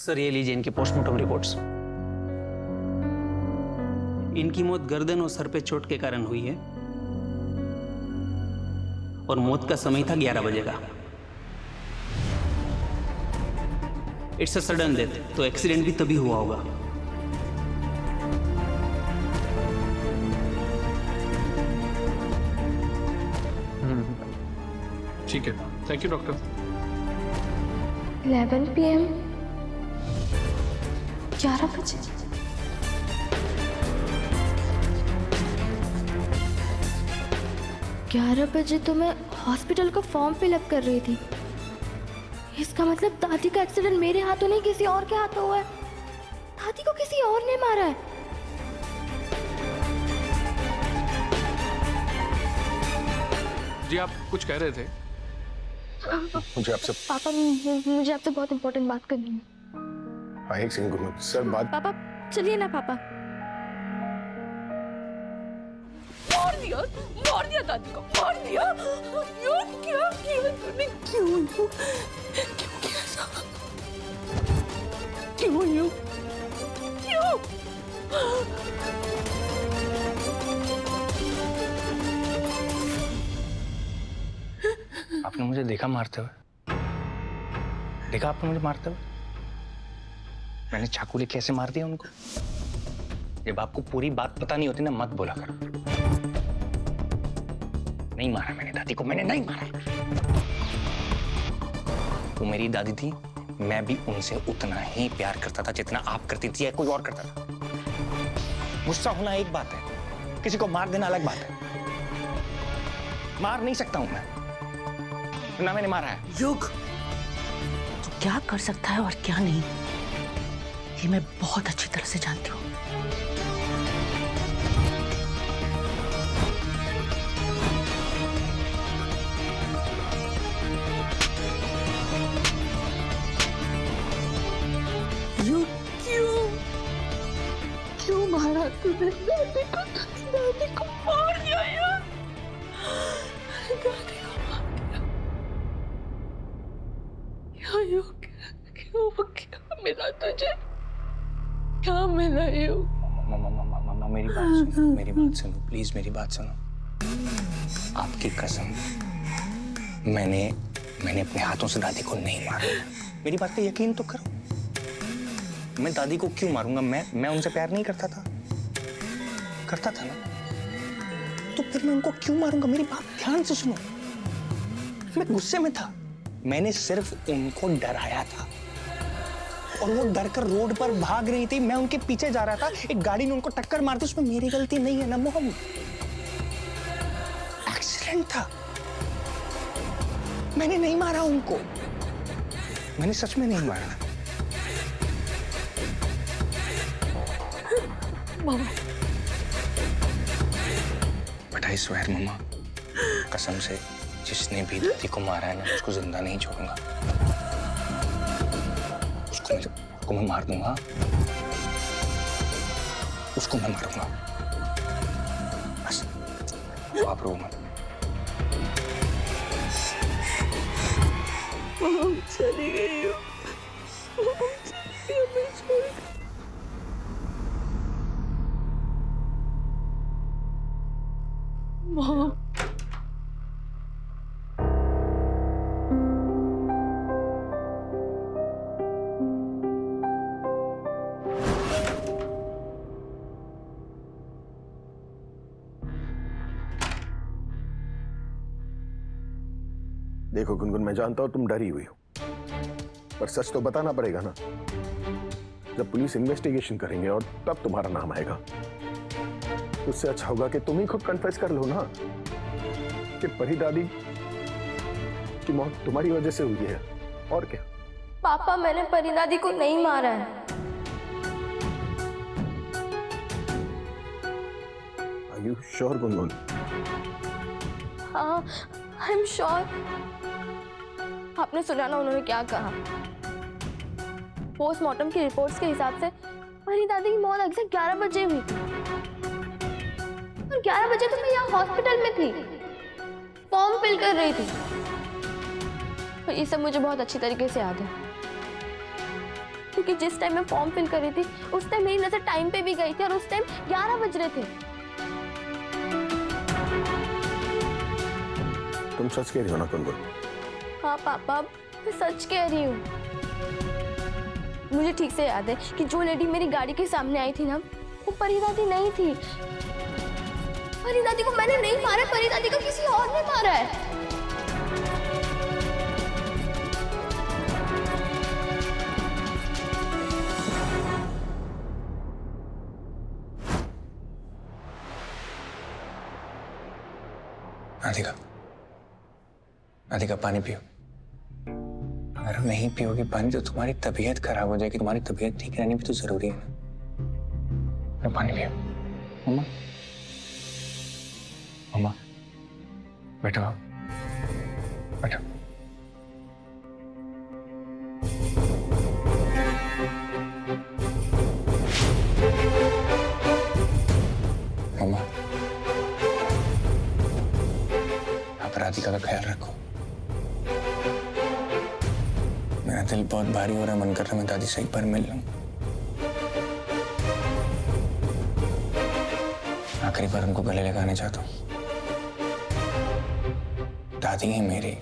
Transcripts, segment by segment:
Sir ये लीजिए इनकी पोस्टमार्टम रिपोर्ट्स। इनकी मौत गर्दन और सर पे चोट के कारण हुई है और मौत का समय था 11 बजे का। इट्स अ सडन डेथ, तो एक्सीडेंट भी तभी हुआ होगा। ठीक है, थैंक यू डॉक्टर। 11 PM 11 बजे। ग्यारह बजे तो मैं हॉस्पिटल का फॉर्म फिलअप कर रही थी। इसका मतलब दादी का एक्सीडेंट मेरे हाथों नहीं किसी और के हाथों हुआ है। दादी को किसी और ने मारा है। जी आप कुछ कह रहे थे? मुझे आपसे पापा, मुझे आपसे बहुत इंपॉर्टेंट बात करनी है। हाँ, एक सेकंड गुरु सर बात। पापा चलिए ना पापा। मार दिया दादी को, मार दिया। क्यों क्या किया तूने? क्यों किया ऐसा? क्यों? आपने मुझे देखा मारते हुए? देखा आपने मुझे मारते हुए? मैंने चाकू लेके कैसे मार दिया उनको? जब आपको पूरी बात पता नहीं होती ना, मत बोला करो। नहीं मारा मैंने दादी को, मैंने नहीं मारा। वो मेरी दादी थी, मैं भी उनसे उतना ही प्यार करता था जितना आप करती थी या कोई और करता था। गुस्सा होना एक बात है, किसी को मार देना अलग बात है। मार नहीं सकता हूं मैं, ना मैंने मारा है। युग, तू क्या कर सकता है और क्या नहीं, ये मैं बहुत अच्छी तरह से जानती हूँ। क्यों मारा तूने दादी को? दादी को मार दिया यार, दादी को मार दिया। युग, क्या मिला तुझे? क्या मिला युग? मम्मा मेरी बात सुनो, मेरी बात सुनो प्लीज, मेरी बात सुनो। आपकी कसम, मैंने अपने हाथों से दादी को नहीं मारा। मेरी बात पे यकीन तो करो। मैं दादी को क्यों मारूंगा? मैं उनसे प्यार नहीं करता था? करता था ना, तो फिर मैं उनको क्यों मारूंगा? मेरी बात ध्यान से सुनो। मैं गुस्से में था, मैंने सिर्फ उनको डराया था और वो डर कर रोड पर भाग रही थी। मैं उनके पीछे जा रहा था, एक गाड़ी ने उनको टक्कर मार दी। उसमें मेरी गलती नहीं है ना मोहम्मद, एक्सीडेंट था। मैंने नहीं मारा उनको, मैंने सच में नहीं मारा। बट आई स्वेयर मम्मा, कसम से, जिसने भी दादी को मारा है ना, उसको जिंदा नहीं छोड़ूंगा। उसको मैं मार दूंगा, उसको मैं मारूंगा। बस आप रो मत। चली गई हूँ, मॉम। देखो गुनगुन, मैं जानता हूं तुम डरी हुई हो, पर सच तो बताना पड़ेगा ना। जब पुलिस इन्वेस्टिगेशन करेंगे और तब तुम्हारा नाम आएगा, उससे अच्छा होगा कि तुम ही खुद कन्फेस कर लो ना कि परी दादी की मौत तुम्हारी वजह से हुई है। और क्या? पापा मैंने परी दादी को नहीं मारा है। Are you sure Gungun? हाँ, आई एम श्योर। आपने सुना ना उन्होंने क्या कहा? पोस्टमार्टम की रिपोर्ट्स के हिसाब से परी दादी की मौत एग्जैक्ट 11 बजे हुई थी। और 11 बजे तो मैं यहाँ हॉस्पिटल में थी, फॉर्म फिल कर रही थी। और ये सब मुझे बहुत अच्छी तरीके से याद है। क्योंकि जिस टाइम मैं फॉर्म फिल कर रही थी उस टाइम मेरी नजर टाइम पे भी गई थी और उस टाइम 11 बज रहे थे। तुम सच कह रही हो ना कुलबुल? हाँ पापा, मैं सच कह रही हूँ। मुझे ठीक से याद है कि जो लेडी मेरी गाड़ी के सामने आई थी ना, वो परी दादी नहीं थी। परी दादी को मैंने नहीं मारा, परी दादी को किसी और ने मारा है। राधिका, राधिका पानी पियो। अगर नहीं पियोगी पानी तो तुम्हारी तबीयत खराब हो जाएगी। तुम्हारी तबीयत ठीक रहनी भी तो जरूरी है ना। पानी पियो। मम्मा, मम्मा बैठो, बैठो। मम्मा, आप राधिका का ख्याल रखो। मेरा दिल बहुत भारी हो रहा है, मन कर रहा है मैं दादी से एक बार मिल लूं। आखिरी बार उनको गले लगाने चाहता हूँ। दादी है मेरी।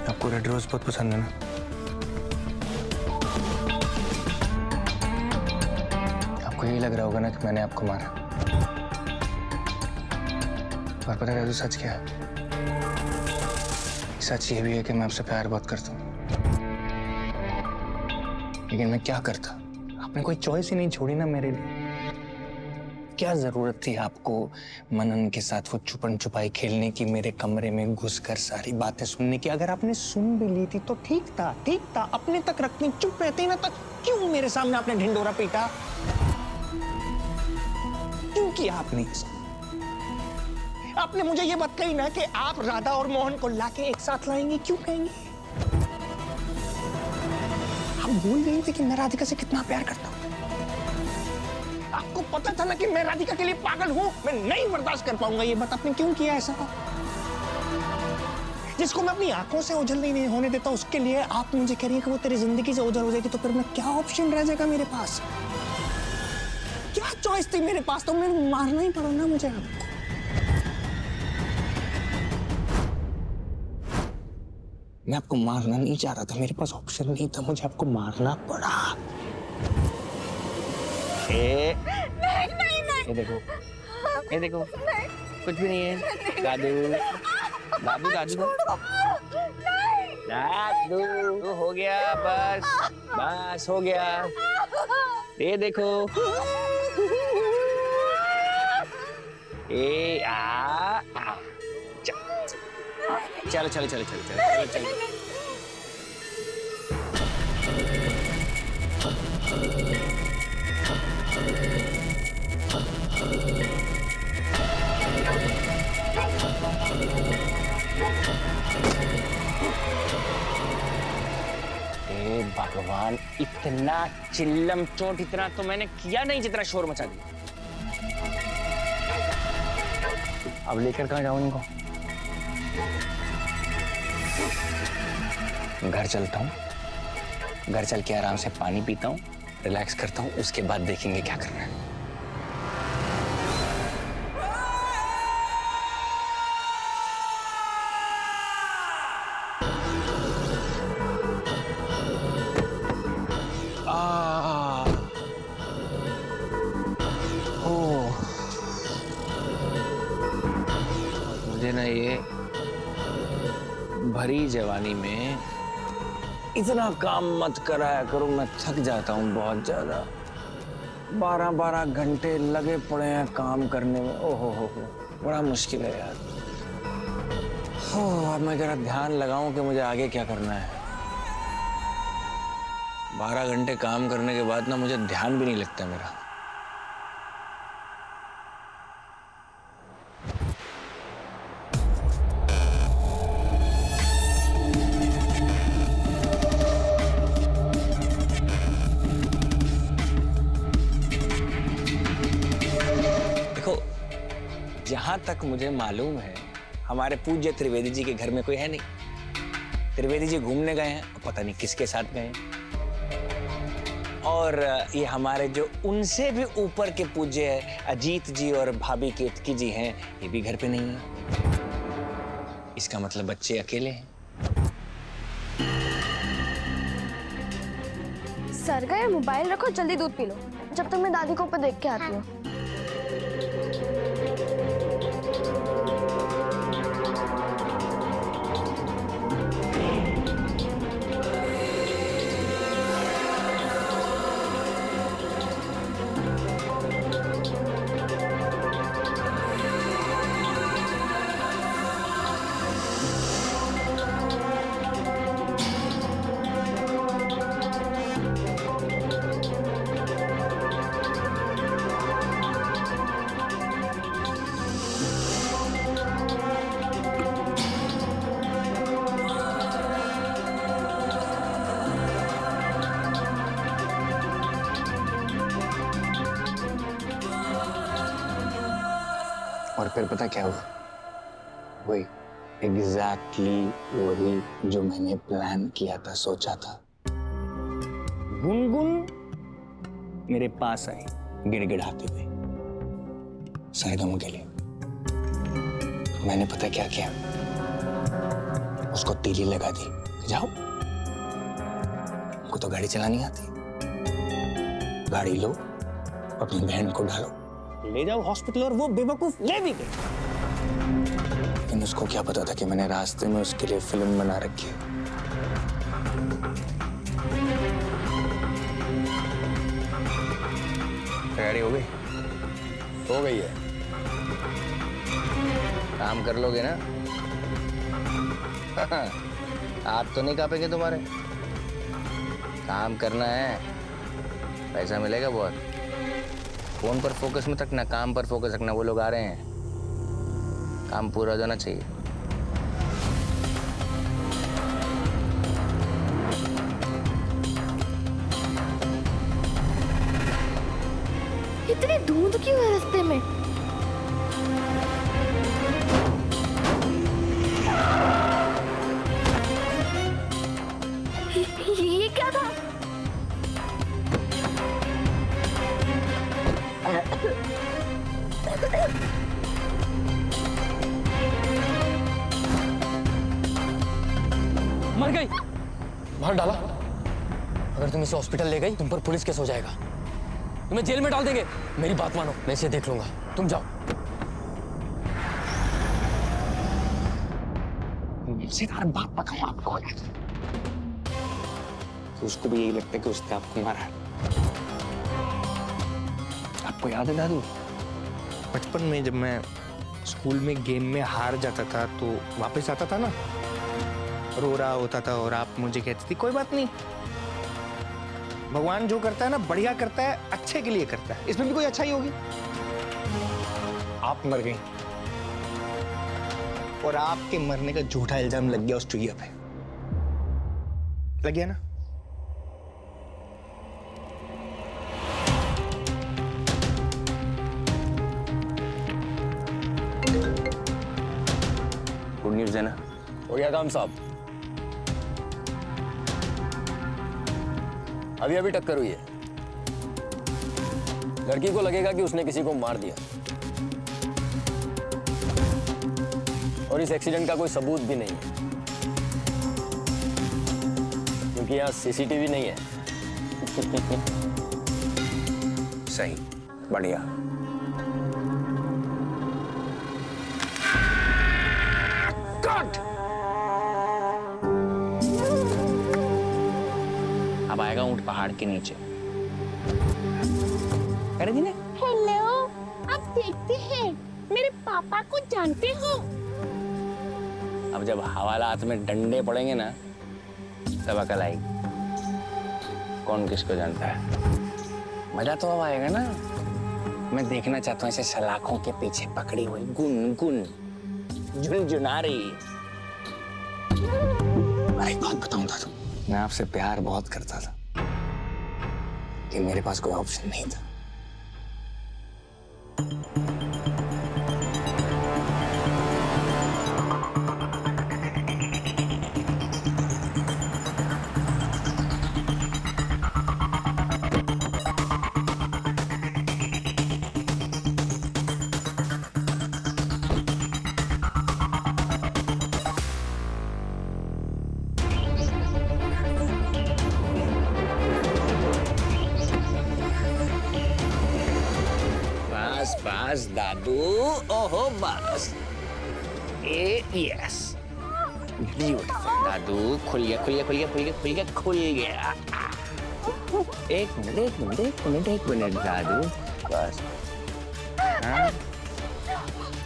आपको रेड रोज बहुत पसंद है ना? आपको यही लग रहा होगा ना कि मैंने आपको मारा। और पता है तो सच क्या है? सच ये भी है कि मैं आपसे प्यार बहुत करता हूँ। लेकिन मैं क्या करता? आपने कोई चॉइस ही नहीं छोड़ी ना मेरे लिए। क्या जरूरत थी आपको मनन के साथ वो छुपन छुपाई खेलने की, मेरे कमरे में घुसकर सारी बातें सुनने की? अगर आपने सुन भी ली थी तो ठीक था, ठीक था। अपने तक रखनी, चुप रहते ना, तक क्यों मेरे सामने आपने ढिंडोरा पीटा? क्यों किया आपने ऐसा? आपने मुझे ये बात कही ना कि आप राधा और मोहन को लाके एक साथ लाएंगे। क्यों कहेंगे? आप भूल गई थी कि मैं राधिका से कितना प्यार करता हूं। आपको पता था ना कि मैं राधिका के लिए पागल हूं। मैं नहीं बर्दाश्त कर पाऊंगा ये बात। आपने क्यों किया ऐसा? जिसको मैं अपनी आंखों से ओझल नहीं होने देता, उसके लिए आप मुझे कह रही है कि वो तेरी जिंदगी से ओझल हो जाएगी। तो फिर मैं क्या ऑप्शन रह जाएगा मेरे पास? क्या चॉइस थी मेरे पास? तो मैं मारना ही पड़ा ना मुझे आपको। मैं आपको मारना नहीं चाह रहा था, मेरे पास ऑप्शन नहीं था, मुझे आपको मारना पड़ा। नहीं। ये देखो, ये देखो, कुछ भी नहीं है। दादू, दादू, दादू, दादू, हो गया, बस, बस हो गया। ये देखो, चलो चलो चलो चलो चलो चलो चलो। भगवान, इतना चिल्लम चोट इतना तो मैंने किया नहीं जितना शोर मचा दिया। अब लेकर कहाँ जाऊं इनको? घर चलता हूँ, घर चल के आराम से पानी पीता हूँ, रिलैक्स करता हूँ, उसके बाद देखेंगे क्या करना है। मुझे ना ये भरी जवानी में इतना काम मत कराया करो, मैं थक जाता हूँ बहुत ज्यादा। 12-12 घंटे लगे पड़े हैं काम करने में। ओहो हो, बड़ा मुश्किल है यार। अब मैं जरा ध्यान लगाऊं कि मुझे आगे क्या करना है। 12 घंटे काम करने के बाद ना मुझे ध्यान भी नहीं लगता मेरा। देखो, जहां तक मुझे मालूम है हमारे पूज्य त्रिवेदी जी के घर में कोई है नहीं। त्रिवेदी जी घूमने गए हैं, पता नहीं किसके साथ गए हैं। और ये हमारे जो उनसे भी ऊपर के पूज्य है अजीत जी और भाभी केतकी जी हैं, ये भी घर पे नहीं है। इसका मतलब बच्चे अकेले हैं। सर गए, मोबाइल रखो, जल्दी दूध पी लो, जब तक मैं दादी को ऊपर देख के आती हूँ। और फिर पता क्या हुआ? वही एग्जैक्टली वही जो मैंने प्लान किया था, सोचा था। गुनगुन मेरे पास आई गिड़गिड़ाते हुए सरगम के लिए। मैंने पता क्या किया, उसको तीली लगा दी, जाओ, हमको तो गाड़ी चलानी आती, गाड़ी लो, अपनी बहन को डालो, ले जाओ हॉस्पिटल। और वो बेवकूफ ले भी गई। लेकिन उसको क्या पता था कि मैंने रास्ते में उसके लिए फिल्म बना रखी है। तैयारी हो गई? हो गई है। काम कर लोगे ना? हाथ तो नहीं कांपेंगे तुम्हारे। काम करना है, पैसा मिलेगा बहुत। फोन पर फोकस मत रखना, काम पर फोकस रखना। वो लोग आ रहे हैं, काम पूरा हो जाना चाहिए। इतनी धुंध क्यों है रास्ते में? ये क्या था? मर गई, मार डाला। अगर तुम इसे हॉस्पिटल ले गई, तुम पर पुलिस केस हो जाएगा, तुम्हें जेल में डाल देंगे। मेरी बात मानो, मैं इसे देख लूंगा, तुम जाओ। सीधा बात बताऊं आपको, तो उसको भी यही लगता है कि उसने आपको मारा है। आपको याद है दादू, बचपन में जब मैं स्कूल में गेम में हार जाता था तो वापस आता था ना, रो रहा होता था और आप मुझे कहती थी कोई बात नहीं, भगवान जो करता है ना बढ़िया करता है, अच्छे के लिए करता है, इसमें भी कोई अच्छाई होगी। आप मर गई और आपके मरने का झूठा इल्जाम लग गया उस चुहिया पे। लग गया ना? गुड न्यूज़ है ना? हो गया काम साहब। अभी अभी टक्कर हुई है। लड़की को लगेगा कि उसने किसी को मार दिया, और इस एक्सीडेंट का कोई सबूत भी नहीं है, क्योंकि यहाँ सीसीटीवी नहीं है। सही, बढ़िया। व्हाट? अब आएगा ऊंट पहाड़ के नीचे। करे दी ने? हेलो, आप देखते हैं मेरे पापा को जानते हो? अब जब हवालात में डंडे पड़ेंगे ना तब अकल आएगी कौन किसको जानता है। मजा तो अब आएगा ना। मैं देखना चाहता हूँ ऐसे सलाखों के पीछे पकड़ी हुई गुनगुन झुनझुना रही। एक बात बताऊं दादू, मैं आपसे प्यार बहुत करता था कि मेरे पास कोई ऑप्शन नहीं था। बस बस दादू, ओहो बस। यस ब्यूटीफुल दादू, खुल गया खुल गया खुल गया खुल गया खुल गया खुल गया। एक मिनट एक मिनट एक मिनट एक मिनट दादू, बस। हाँ?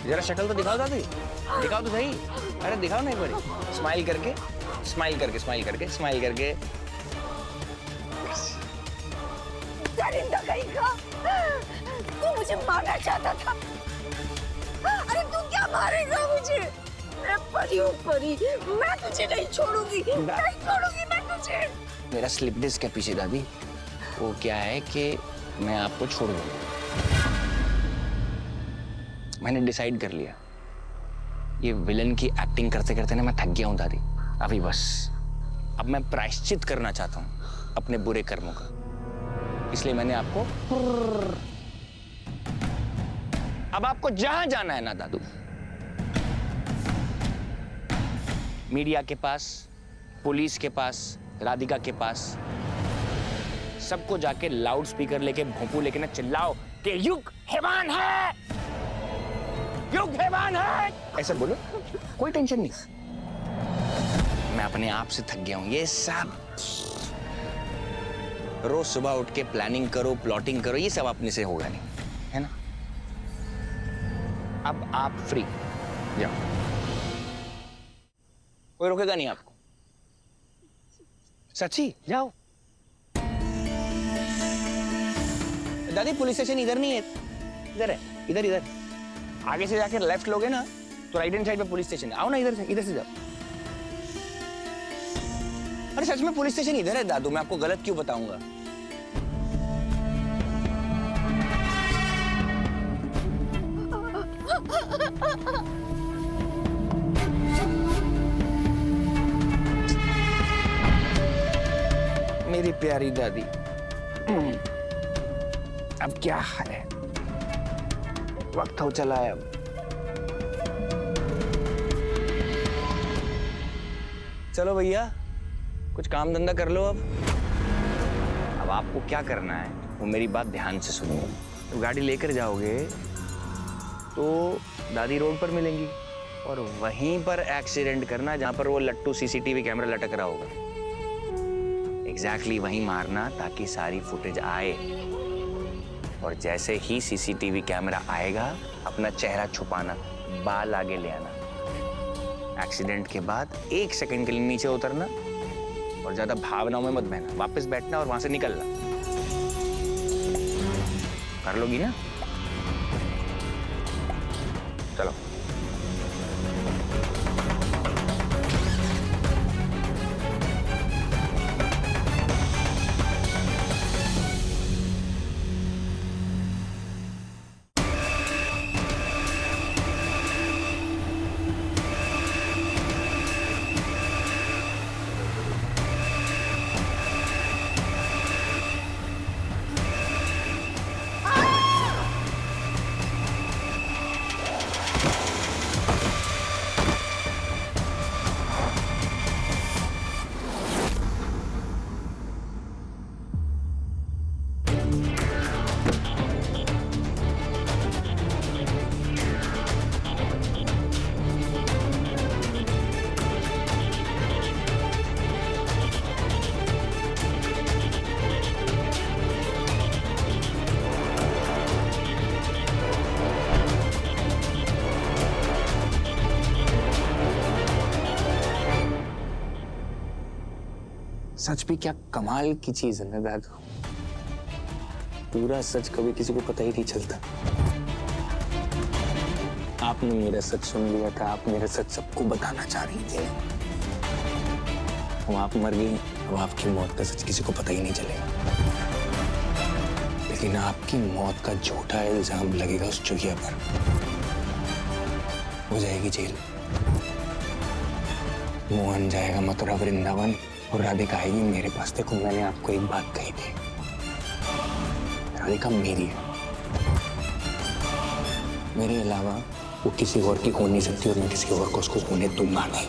जरा शक्ल तो दिखाओ दादी, दिखाओ तो सही। अरे दिखाओ ना एक बार, स्माइल करके स्माइल करके स्माइल करके स्माइल करके। दरिंदा कहीं का, तू मुझे मारना चाहता था। अरे तू क्या मारेगा मुझे? मैं परी हूँ परी, मैं तुझे नहीं छोड़ूंगी, नहीं छोड़ूंगी मैं तुझे। मेरा स्लिप डिस्क है पीछे दादी, वो क्या है कि मैं आपको छोड़ दूंगा। मैंने डिसाइड कर लिया, ये विलन की एक्टिंग करते करते ना मैं थक गया हूं दादी। अभी बस अब मैं प्रायश्चित करना चाहता हूं अपने बुरे कर्मों का, इसलिए मैंने आपको अब आपको जहां जाना है ना दादू, मीडिया के पास, पुलिस के पास, राधिका के पास, सबको जाके लाउड स्पीकर लेके भोंपू लेके ना चिल्लाओ कि युग हैवान है, युग हैवान है, ऐसा बोलो। कोई टेंशन नहीं, मैं अपने आप से थक गया हूं। ये सब रोज सुबह उठ के प्लानिंग करो, प्लॉटिंग करो, ये सब अपने से होगा नहीं, है ना। अब आप फ्री जाओ, कोई रोकेगा नहीं आपको। सच्ची जाओ। दादी पुलिस स्टेशन इधर नहीं है, इधर है, इधर इधर। आगे से जाके लेफ्ट लोगे ना तो राइट हैंड साइड पे पुलिस स्टेशन है। आओ ना इधर से जाओ। अरे सच में पुलिस स्टेशन इधर है दादू, मैं आपको गलत क्यों बताऊंगा। मेरी प्यारी दादी, अब क्या है, वक्त हो चला है। अब चलो भैया कुछ काम धंधा कर लो। अब आपको क्या करना है वो मेरी बात ध्यान से सुनिए। तो गाड़ी लेकर जाओगे तो दादी रोड पर मिलेंगी और वहीं पर एक्सीडेंट करना जहां पर वो लट्टू सीसीटीवी कैमरा लटक रहा होगा। एग्जैक्टली वहीं मारना ताकि सारी फुटेज आए, और जैसे ही सीसीटीवी कैमरा आएगा अपना चेहरा छुपाना, बाल आगे ले आना। एक्सीडेंट के बाद 1 सेकंड के लिए नीचे उतरना और ज्यादा भावनाओं में मत बहना, वापस बैठना और वहां से निकलना। कर लोगी ना? चलो। सच भी क्या कमाल की चीज है ना दादू। पूरा सच कभी किसी को पता ही नहीं चलता। आपने मेरा सच सुन लिया था, आप मेरा सच सबको बताना चाह रही थी। अब आप मर गई, अब आपकी मौत का सच किसी को पता ही नहीं चलेगा। लेकिन आपकी मौत का झूठा इल्जाम लगेगा उस चुहिया पर, हो जाएगी जेल। मोहन जाएगा मथुरा वृंदावन और राधिका आएगी मेरे पास। देखो मैंने आपको एक बात कही थी, राधिका मेरी है, मेरे अलावा वो किसी और की हो नहीं सकती और मैं किसी और को उसको होने दूंगा नहीं।